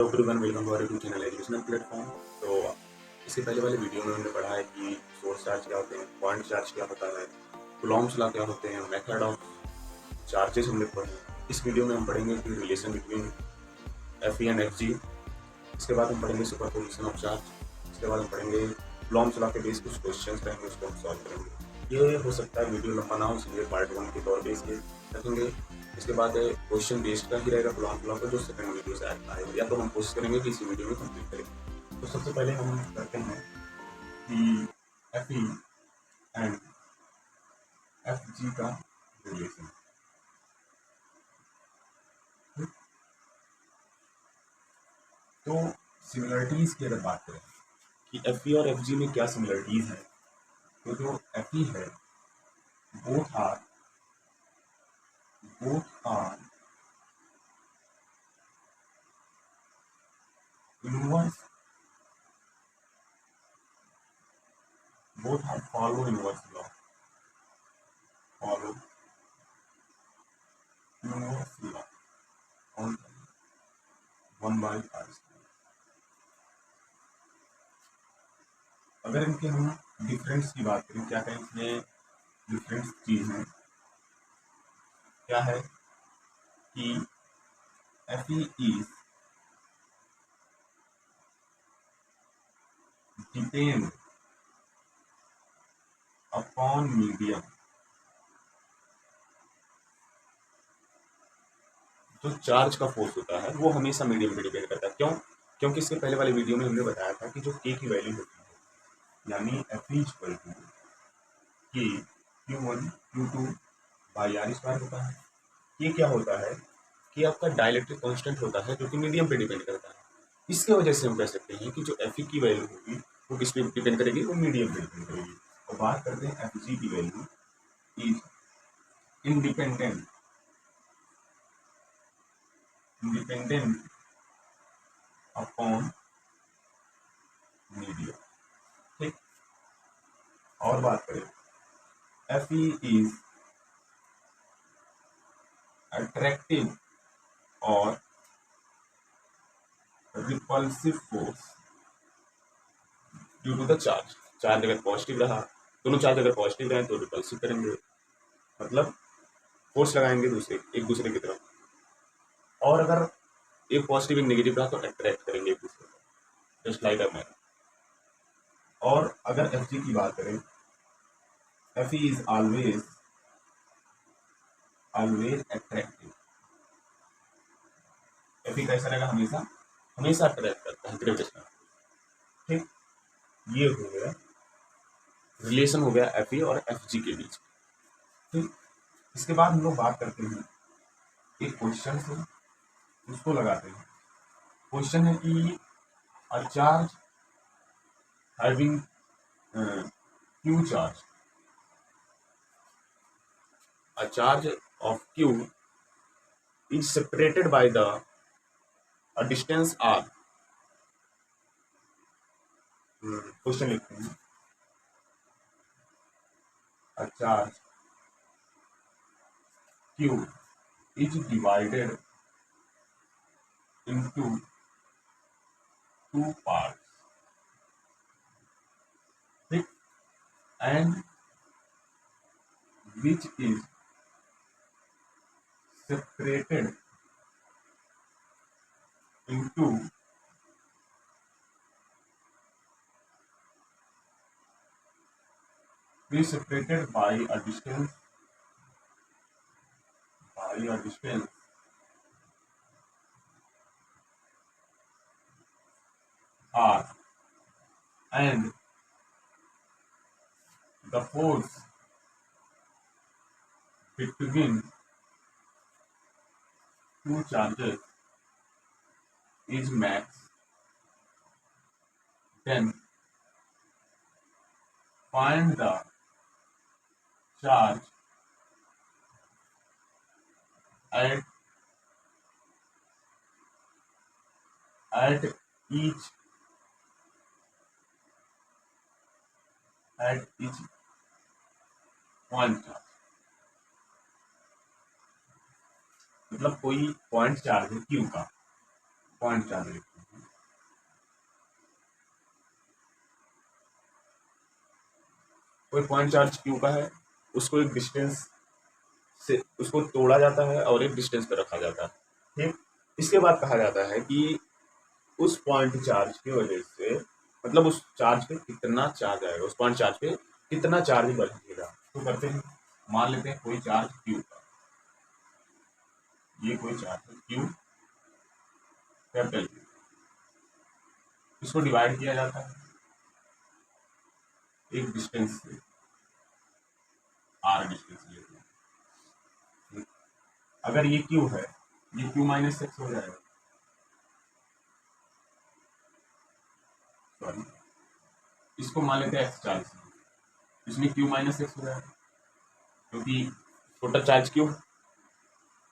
Everyone welcome to our YouTube channel educational platform. तो इससे पहले वाले वीडियो में हमने पढ़ा है कि सोर्स चार्ज क्या होते हैं, पॉइंट चार्ज क्या होता है, कूलॉम्स लॉ क्या होते हैं, मेथड ऑफ चार्जेस हमने पढ़े। इस वीडियो में हम पढ़ेंगे कि relation between F and F G. इसके बाद हम पढ़ेंगे सुपरपोजिशन ऑफ चार्ज। इसके बाद हम पढ़ेंगे कूलॉम्स लॉ के बेस कुछ क्वेश्चन रहेंगे, उसको हम सॉल्व करेंगे। ये हो सकता है वीडियो लंबा ना हो, इसलिए पार्ट 1 के तौर पे इसके रखेंगे। इसके बाद क्वेश्चन बेस्ड का ही रहेगा कूलॉम्स लॉ का, जो सेकंड वीडियो से आएगा, या तो हम कोशिश करेंगे कि इसी वीडियो में कंप्लीट करेंगे। तो सबसे पहले हम करते हैं कि F E and F G का रिलेशन। तो सिमिलरिटीज की अगर बात करें कि एफ ई और एफ जी में क्या सिमिलरिटीज है, तो जो एफ ई है both are inverse, both are follow inverse law, follow inverse law on 1/r²। अगर इनके हम डिफरेंस की बात करें, क्या कहें इसमें डिफरेंस चीज है, क्या है कि F E is depend upon medium. जो चार्ज का फोर्स होता है वो हमेशा मीडियम पे डिपेंड करता है। क्यों? क्योंकि इसके पहले वाले वीडियो में हमने बताया था कि जो के की वैल्यू होती है, यानी एफ ई इक्वल टू के Q1 Q2 by r square होता है। ये क्या होता है कि आपका डाइलेक्ट्रिक कांस्टेंट होता है, जो कि मीडियम पे डिपेंड करता है। इसके वजह से हम कह सकते हैं कि जो एफ ई की वैल्यू होगी वो किस पे डिपेंड करेगी, वो मीडियम पे डिपेंड करेगी। और बात करते हैं एफ जी की value is independent upon medium. ठीक। और बात करें एफ ई इज अट्रैक्टिव और repulsive force due to the charge. Charge अगर पॉजिटिव रहा, दोनों चार्ज अगर पॉजिटिव रहे तो रिपल्सिव करेंगे, मतलब फोर्स लगाएंगे एक दूसरे की तरफ। और अगर एक पॉजिटिव एक नेगेटिव रहा तो अट्रैक्ट करेंगे एक दूसरे को, जस्ट लाइक अ मैन। और अगर एफ जी की बात करें, F E is always attractive. F E कैसा रहेगा? हमेशा हमेशा अट्रैक्ट करता है, ग्रेविटेशनल। ठीक। ये हो गया रिलेशन, हो गया एफ ई और एफ जी के बीच। ठीक। इसके बाद हम लोग बात करते हैं एक क्वेश्चन से, उसको लगाते हैं। क्वेश्चन है कि a charge having Q charge, a charge of Q is separated by a distance r। Question लिखते हैं, a charge Q is divided into two parts, ठीक, and which is separated into separated by a distance r, and the force between two charges is max, then find the charge at each point charge। मतलब कोई point charge है Q का, point charge लिखते कोई point charge Q का है, उसको एक डिस्टेंस से उसको तोड़ा जाता है और एक डिस्टेंस पे रखा जाता है। ठीक, इसके बाद कहा जाता है कि उस पॉइंट चार्ज की वजह से, मतलब उस चार्ज पे कितना चार्ज आएगा, उस पॉइंट चार्ज पे कितना चार्ज बढ़ेगा। तो करते हैं, मान लेते हैं कोई चार्ज क्यू का, ये कोई चार्ज है क्यू, कैपिटल क्यू, इसको डिवाइड किया जाता है एक डिस्टेंस से, आर डिस्टेंस लेते हैं। ठीक? अगर ये क्यू है, ये क्यू माइनस एक्स हो जाएगा, सॉरी, इसको मान लेते हैं एक्स चार्ज, इसमें क्यू माइनस एक्स हो जाएगा क्योंकि टोटल चार्ज क्यू।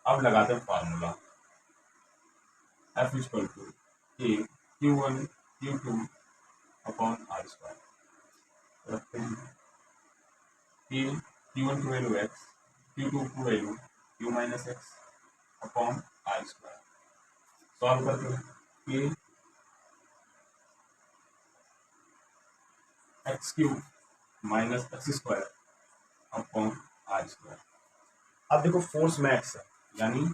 अब लगाते हैं formula, F equal to A Q one Q two upon are square. रखते हैं कि क्यू वन की वैल्यू एक्स, क्यू टू की value Q minus X upon are square. Solve करते हैं कि X cube minus X square upon are square. अब देखो फोर्स मैक्स है, यानी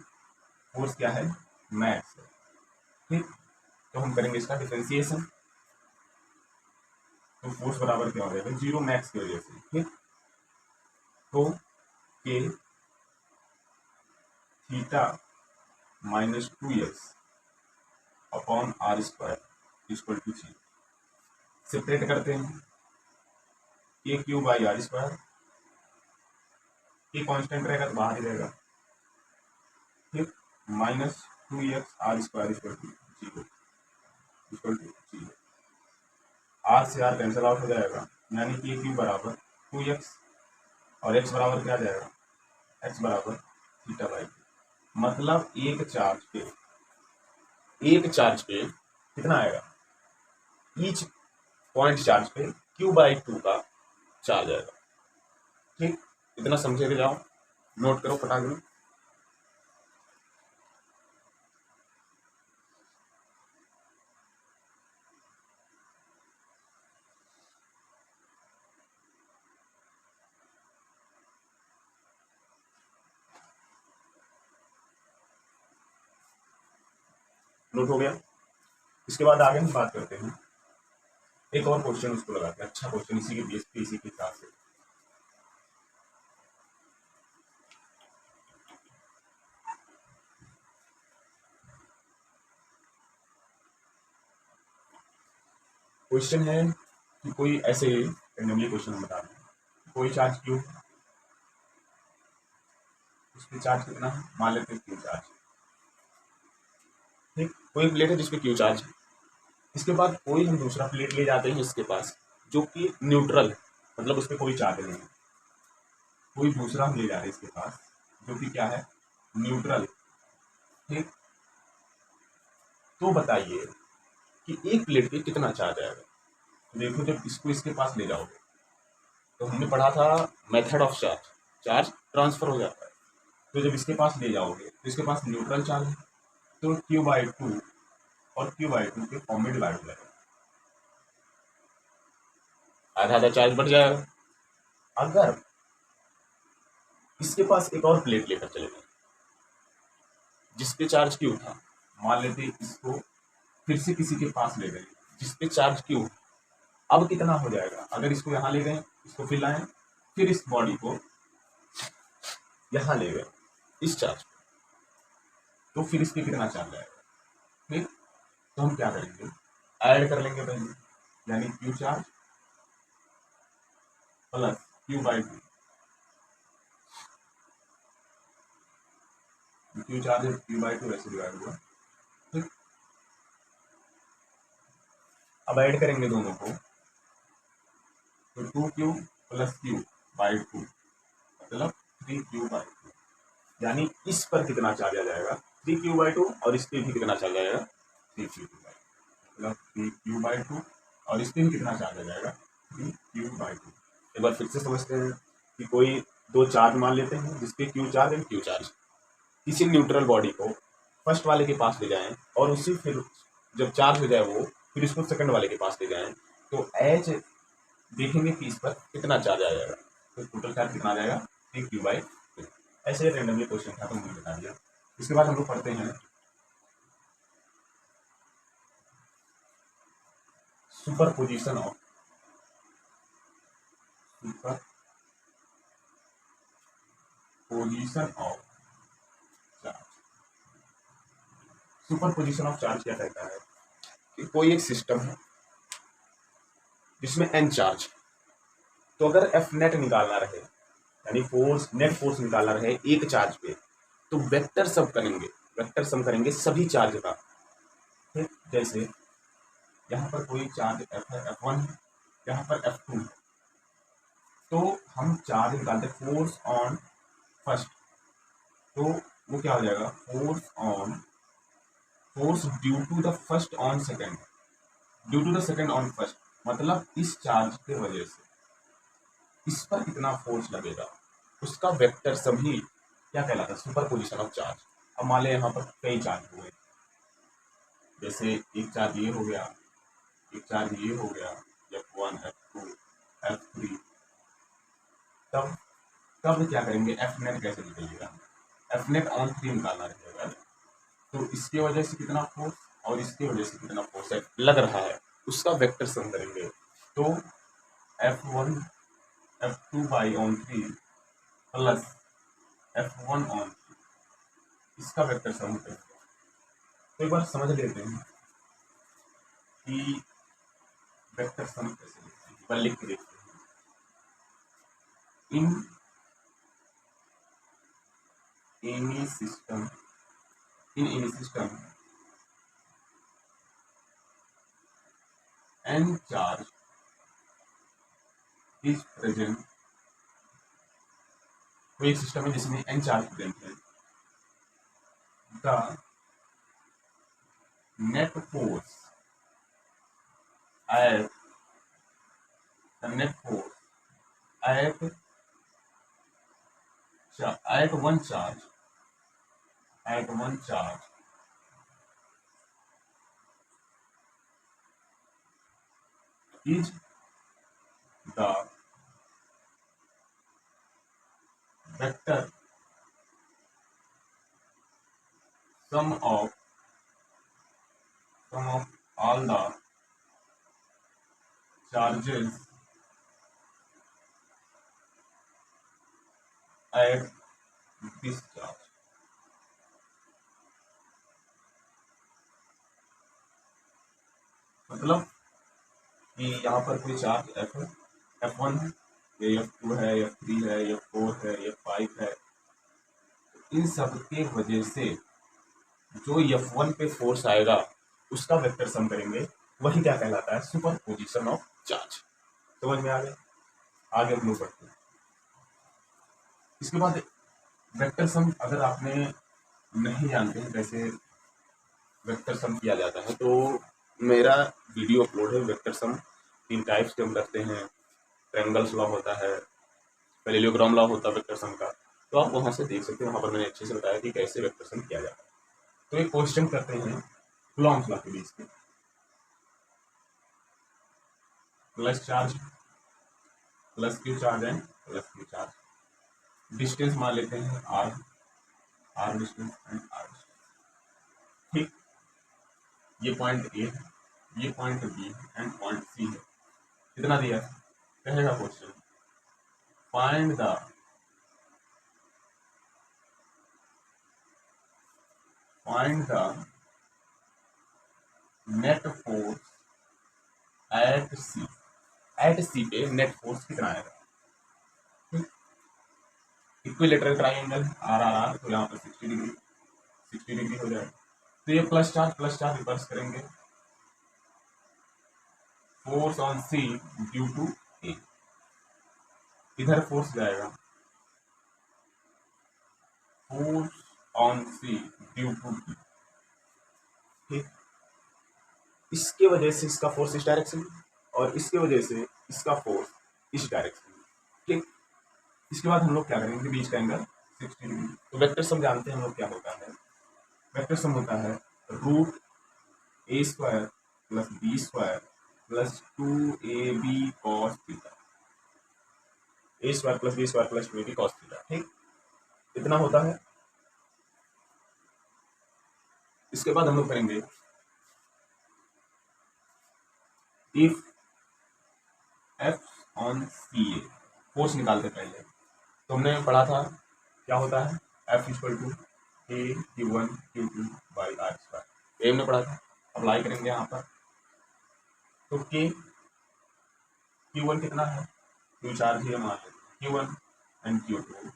फोर्स क्या है, मैक्स है। ठीक, तो हम करेंगे इसका डिफरेंशिएशन, तो फोर्स बराबर क्या हो जाएगा, जीरो मैक्स की वजह से। ठीक, तो k theta minus 2x upon are square equal to 0। Separate करते हैं, a q by r square, a constant रहेगा तो बाहर ही रहेगा। ठीक, minus 2x r square equal to 0, equal to 0। R से आर कैंसिल आउट हो जाएगा, यानी कि ए क्यू बराबर 2x और x बराबर क्या आ जाएगा, x बराबर थीटा बाई। मतलब एक चार्ज पे कितना आएगा, ईच पॉइंट चार्ज पे क्यू बाई टू का चार्ज आएगा। ठीक, इतना समझे के जाओ, नोट करो फटाक में। नोट हो गया। इसके बाद आगे हम बात करते हैं, एक और क्वेश्चन उसको लगाते हैं, अच्छा क्वेश्चन इसी के बेस पे, इसी के हिसाब से। क्वेश्चन है कि कोई ऐसे रैंडमली क्वेश्चन हम बता रहे हैं, कोई चार्ज क्यू, उसके चार्ज कितना है, मान लेते हैं क्यू चार्ज। ठीक, कोई प्लेट है जिसपे क्यू चार्ज है, इसके बाद कोई हम दूसरा प्लेट ले जाते हैं इसके पास जो कि न्यूट्रल है, मतलब उस पर कोई चार्ज नहीं है। कोई दूसरा हम ले जा रहे हैं इसके पास जो कि क्या है, न्यूट्रल। ठीक, तो बताइए कि एक प्लेट पे कितना चार्ज आएगा। तो देखो, जब इसको इसके पास ले जाओगे तो हमने पढ़ा था method of charge, charge transfer हो जाता है। तो जब इसके पास ले जाओगे तो इसके पास न्यूट्रल चार्ज है, तो क्यू बाई टू और क्यू बाई टू के फॉर्म में डिवाइड हो जाएगा, आधा आधा चार्ज बढ़ जाएगा। अगर इसके पास एक और प्लेट लेकर चले गए जिसपे चार्ज क्यू था, मान लेते इसको फिर से किसी के पास ले गए जिसपे चार्ज क्यू, अब कितना हो जाएगा, अगर इसको यहाँ ले गए, इसको फिर लाए, फिर इस बॉडी को यहाँ ले गए इस चार्ज पे, तो फिर इसके कितना चार्ज आएगा। ठीक, तो हम क्या करेंगे, ऐड कर लेंगे पहले, यानी Q charge plus Q by two, Q charge है क्यू बाई टू ऐसे डिवाइड हुआ। ठीक, अब ऐड करेंगे दोनों को, तो two Q plus Q by two मतलब 3 क्यू बाई टू, यानी इस पर कितना चार्ज आ जाएगा, 3 क्यू बाई टू, और इस पर भी कितना चार्ज आएगा, 3 क्यू बाई, मतलब 3 क्यू बाई टू, और इस पर भी कितना चार्ज आ जाएगा, 3 क्यू बाई टू। एक बार फिर से समझते हैं कि कोई दो चार्ज मान लेते हैं जिसपे Q charge and Q charge, किसी न्यूट्रल बॉडी को फर्स्ट वाले के पास ले जाएं और उसी फिर जब चार्ज हो जाए वो, फिर इसको सेकंड वाले के पास ले जाएं, तो एज देखेंगे कि इस पर कितना चार्ज आ जाएगा। तो टोटल चार्ज कितना आ जाएगा 3q/2। ऐसे रेंडमली क्वेश्चन था तो मैंने बता दिया। इसके बाद हम लोग पढ़ते हैं superposition of charge. Superposition of charge क्या कहता है कि कोई एक सिस्टम है जिसमें n चार्ज, तो अगर एफ नेट निकालना रहे यानी फोर्स, नेट फोर्स निकालना रहे एक चार्ज पे, तो वेक्टर सम करेंगे सभी चार्ज का। ठीक, जैसे यहाँ पर कोई चार्ज एफ है, F1 है, यहाँ पर F2 है, तो हम चार्ज निकालते फोर्स ऑन फर्स्ट, तो वो क्या हो जाएगा force due to the first on second, due to the second on first, मतलब इस चार्ज के वजह से इस पर कितना फोर्स लगेगा उसका वेक्टर सम ही क्या कहलाता है, सुपरपोजिशन ऑफ चार्ज। अब मान लें यहाँ पर कई चार्ज हुए, जैसे एक चार्ज ये हो गया, एक चार्ज ये हो गया, F1 F2 F3, तब तब क्या करेंगे, एफ नेट कैसे निकलेगा, एफ नेट ऑन 3 निकालना रहेगा। तो इसके वजह से कितना फोर्स और इसके वजह से कितना फोर्स है लग रहा है, उसका वेक्टर सम करेंगे। तो F1 F2/3 plus F1 on 3, इसका वेक्टर सम करेंगे। तो एक बार समझ लेते हैं कि वेक्टर सम कैसे लिखते हैं, पर लिख के देखते हैं। In any system n charge is present, कोई एक सिस्टम है जिसमें n चार्ज प्रेजेंट है, the net force eight one charge is the vector sum of all the charges at this charge। मतलब कि यहाँ पर कोई चार्ज F है, F1 है, ये F2 है, F3 है, F4 है, F5 है, इन सब के वजह से जो F1 पे फोर्स आएगा उसका वेक्टर सम करेंगे, वही क्या कहलाता है, सुपरपोजिशन ऑफ चार्ज। समझ में आ गया? आगे हम लोग बढ़ते हैं। इसके बाद वेक्टर सम अगर आपने नहीं जानते हैं कैसे वेक्टर सम किया जाता है, तो मेरा वीडियो अपलोड है वेक्टर सम 3 टाइप्स के हम करते हैं। ट्रायंगल्स लॉ होता है, पैरेललोग्राम लॉ होता है वेक्टर सम का, तो आप वहाँ से देख सकते हैं। वहाँ पर मैंने अच्छे से बताया कि कैसे वेक्टर सम किया जाता है। तो एक क्वेश्चन करते हैं कूलॉम्स लॉ के बीच में। Plus charge plus q charge है, प्लस क्यू चार्ज, डिस्टेंस मान लेते हैं r distance and r distance. ठीक, ये पॉइंट ए है, ये पॉइंट बी है एंड पॉइंट सी है। कितना दिया है, कहेगा question find the net force at C पे नेट फोर्स कितना आएगा। Equilateral triangle r r r, तो यहाँ पर 60 डिग्री हो जाएगा। तो ये प्लस चार्ज रिवर्स करेंगे, force on C due to A, इधर फोर्स जाएगा force on C due to B. ठीक, इसके वजह से इसका फोर्स इस डायरेक्शन में और इसके वजह से इसका फोर्स इस डायरेक्शन में। ठीक, इसके बाद हम लोग क्या करेंगे, बीच का एंगल 60 डिग्री। तो वेक्टर सम जानते हैं हम लोग क्या होता है, वेक्टर सम होता है root a square plus b square plus 2ab cos theta, a square plus b square plus 2ab cos theta. ठीक, इतना होता है। इसके बाद हम लोग करेंगे if F on C A, force निकालते पहले। तो हमने पढ़ा था क्या होता है, F equal to a Q1 Q2 by r square, ये हमने पढ़ा था। अप्लाई करेंगे यहाँ पर, तो के Q1 कितना है, Q चार्ज है मान लेते हैं Q1 and Q2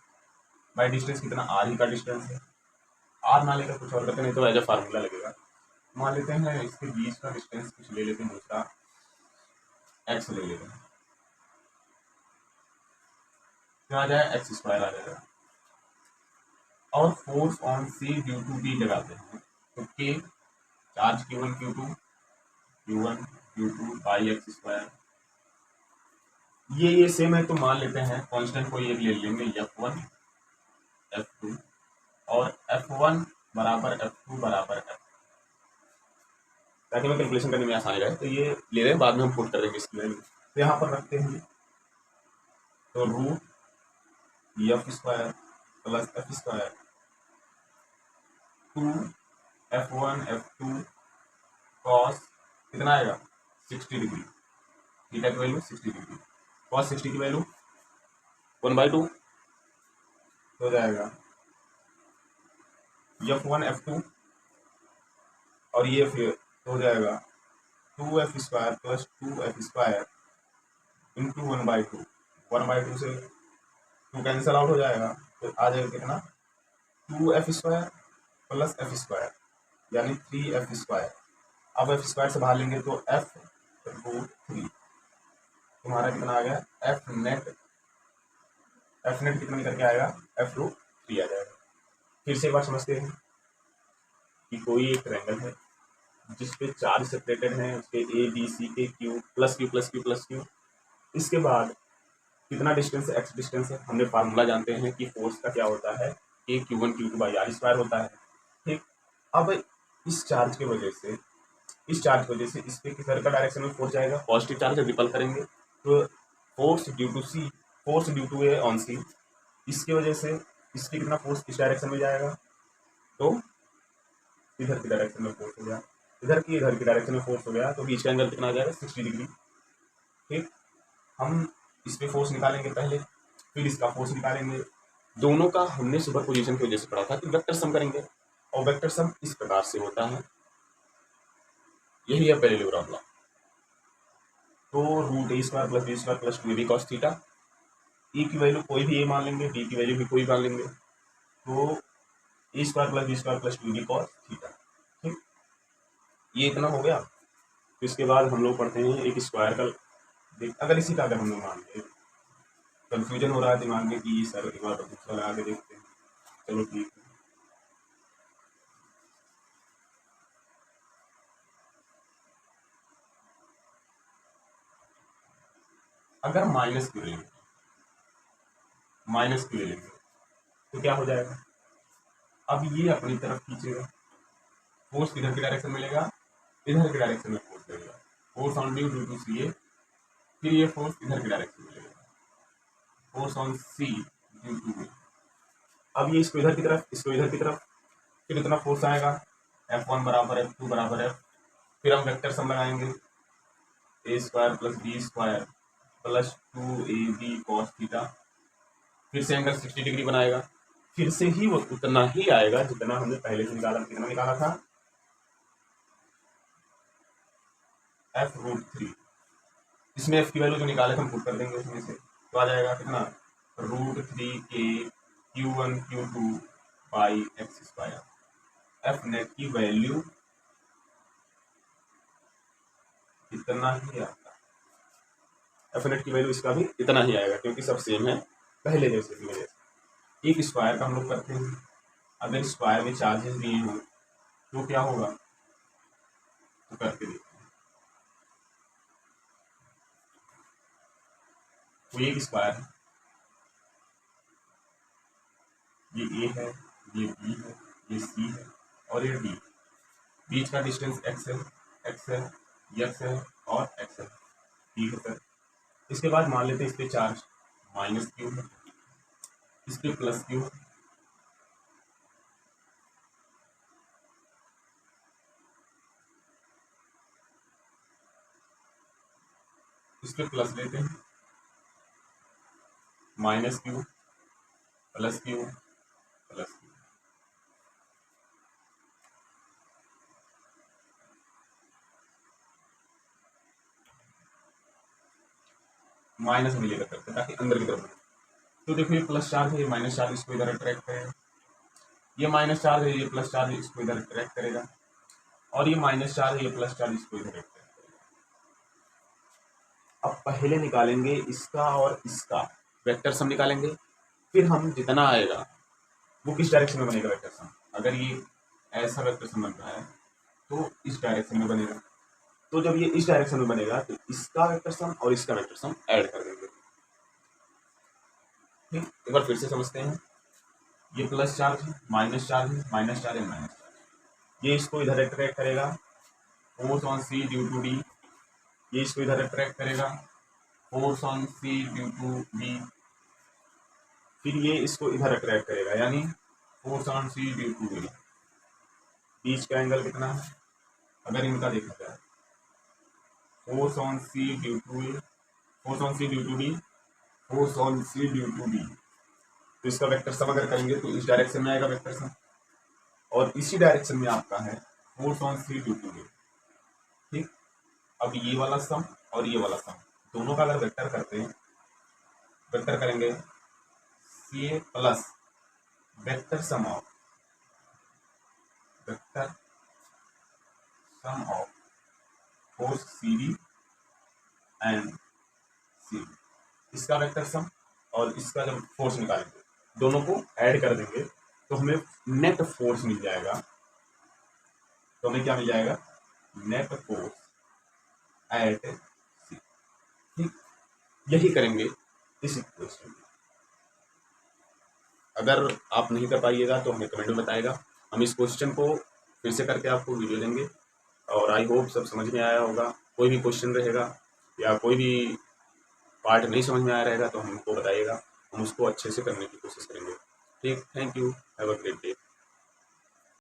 by distance कितना, आर ही का डिस्टेंस है। आर ना लेकर कुछ और करते, नहीं तो एज ए फार्मूला लगेगा। मान लेते हैं इसके बीच का डिस्टेंस कुछ ले लेते हैं, दूसरा एक्स ले लेते हैं, क्या आ जाए एक्स स्क्वायर आ जाएगा। और force on C due to B लगाते हैं, तो के charge Q1 Q2 by X square, ये सेम है तो मान लेते हैं कांस्टेंट को एक ले लेंगे F1 F2, और F1 बराबर F2 बराबर F, ताकि मैं कैलकुलेशन करने में आसानी रहे। तो ये ले रहे हैं, बाद में हम पुट करेंगे इसकी वैल्यू। तो यहाँ पर रखते हैं, तो root F square plus F square 2 F1 F2 cos कितना आएगा 60 डिग्री, थीटा की वैल्यू 60 डिग्री, कॉस 60 की वैल्यू 1/2 हो जाएगा F1 F2, और ये फिर हो जाएगा 2f square plus 2f square into 1/2, 1/2 से 2 कैंसिल आउट हो जाएगा, तो आ जाएगा कितना 2f square plus F square यानी 3f स्क्वायर। अब एफ स्क्वायर से बाहर लेंगे तो f रूट 3, तुम्हारा कितना आ गया एफ नेट कितना निकल के आएगा f रूट 3 आ जाएगा। फिर से एक बार समझते हैं कि कोई एक ट्रायंगल है जिसपे चार सेपरेटेड हैं, उसके ए बी सी के Q plus Q plus Q plus Q, इसके बाद कितना डिस्टेंस है एक्स डिस्टेंस है। हमने फार्मूला जानते हैं कि फोर्स का क्या होता है, ए Q1 Q2 by r square होता है। ठीक, अब इस चार्ज की वजह से इस पे किस का डायरेक्शन में फोर्स जाएगा, पॉजिटिव चार्ज रिपल करेंगे, तो force due to A on C, इसकी वजह से इसकी कितना फोर्स इस डायरेक्शन में जाएगा, तो इधर की डायरेक्शन में फोर्स हो गया, इधर की डायरेक्शन में फोर्स हो गया, तो बीच का एंगल कितना आ जाएगा 60 डिग्री। ठीक, हम इस पे फोर्स निकालेंगे पहले, फिर इसका फोर्स निकालेंगे। दोनों का हमने सुपर पोजिशन की वजह से पढ़ा था कि वेक्टर सम करेंगे, और वेक्टर सम इस प्रकार से होता है, यही है पैरेललोग्राम लॉ। तो root a square plus b square plus 2ab cos theta, E की वैल्यू कोई भी ए मान लेंगे, बी की वैल्यू भी कोई मान लेंगे, तो a square plus b square plus 2ab cos theta. ठीक, ये इतना हो गया। तो इसके बाद हम लोग पढ़ते हैं एक स्क्वायर का, अगर इसी का अगर हम लोग मान लें, कंफ्यूजन हो रहा है दिमाग में कि सर एक बार दूसरा लगा के देखते हैं, चलो ठीक है। अगर माइनस क्यू लेंगे तो क्या हो जाएगा, अब ये अपनी तरफ खींचेगा, फोर्स किधर की डायरेक्शन में लेगा, इधर की डायरेक्शन में फोर्स लगेगा, force on due to C A, फिर ये फोर्स इधर की डायरेक्शन में लगेगा, force on C due to B. अब ये इसको इधर की तरफ, फिर इतना फोर्स आएगा F1 बराबर F2 बराबर F, फिर हम वेक्टर सम लगाएंगे a square plus b square plus 2ab cos theta, फिर से एंगल 60 डिग्री बनाएगा, फिर से ही वो उतना ही आएगा जितना हमने पहले से निकाला, कितना निकाला था f रूट 3, इसमें f की वैल्यू जो निकाले थे हम पुट कर देंगे उसमें से, तो आ जाएगा कितना रूट 3 के Q1 Q2 by X square, F net की वैल्यू इतना ही आता है, एफ नेट की वैल्यू इसका भी इतना ही आएगा, क्योंकि सब सेम है पहले जैसे की वजह से। एक स्क्वायर का हम लोग करते हैं, अगर स्क्वायर में चार्जेस दिए हों तो क्या होगा, तो करके देखते हैं। तो एक स्क्वायर है, ये ए है, ये बी है, ये सी है और ये डी, बीच का डिस्टेंस एक्स है, यक्स है और एक्स है, ठीक है सर। इसके बाद मान लेते हैं इस पे चार्ज माइनस क्यू है, इस पे प्लस क्यू है, इस पे प्लस लेते हैं, minus Q plus Q plus Q. Minus हम लेकर करते हैं ताकि अंदर की तरफ बढ़े। तो देखो ये प्लस चार्ज है, ये माइनस चार्ज इसको इधर अट्रैक्ट करेगा, ये माइनस चार्ज है, ये प्लस चार्ज है, इसको इधर अट्रैक्ट करेगा, और ये माइनस चार्ज है, ये प्लस चार्ज इसको इधर अट्रैक्ट करेगा। अब पहले निकालेंगे इसका और इसका वेक्टर सम निकालेंगे, फिर हम जितना आएगा वो किस डायरेक्शन में बनेगा वेक्टर सम। अगर ये ऐसा वेक्टर सम बन रहा है तो इस डायरेक्शन में बनेगा, तो जब ये इस डायरेक्शन में बनेगा तो इसका वेक्टर सम और इसका वेक्टर सम ऐड कर देंगे। ठीक, एक बार फिर से समझते हैं। ये प्लस चार्ज है, माइनस चार्ज है, माइनस चार्ज है, माइनस चार्ज, ये इसको इधर अट्रैक्ट करेगा, force on C due to D, ये इसको इधर अट्रैक्ट करेगा, force on C due to D, फिर ये इसको इधर अट्रैक्ट करेगा, यानी force on C due to D. बीच का एंगल कितना है अगर इनका देखा जाए, force on C due to D, force on C due to D, force on C due to D. तो इसका वेक्टर सम अगर करेंगे तो इस डायरेक्शन में आएगा वेक्टर सम, और इसी डायरेक्शन में आपका है force on C due to D. ठीक, अब ये वाला सम और ये वाला सम दोनों का अगर वेक्टर करते हैं, वेक्टर करेंगे C plus vector sum of, vector sum of force C D and C, इसका वेक्टर सम और इसका जब फोर्स निकालेंगे दोनों को ऐड कर देंगे तो हमें नेट फोर्स मिल जाएगा। तो हमें क्या मिल जाएगा, नेट फोर्स एट सी। ठीक, यही करेंगे इस इक्वेशन में। अगर आप नहीं कर पाइएगा तो हमें कमेंट में बताएगा, हम इस क्वेश्चन को फिर से करके आपको वीडियो देंगे। और आई होप सब समझ में आया होगा। कोई भी क्वेश्चन रहेगा या कोई भी पार्ट नहीं समझ में आया रहेगा तो हमको बताइएगा, हम उसको अच्छे से करने की कोशिश करेंगे। ठीक, thank you, have a great day.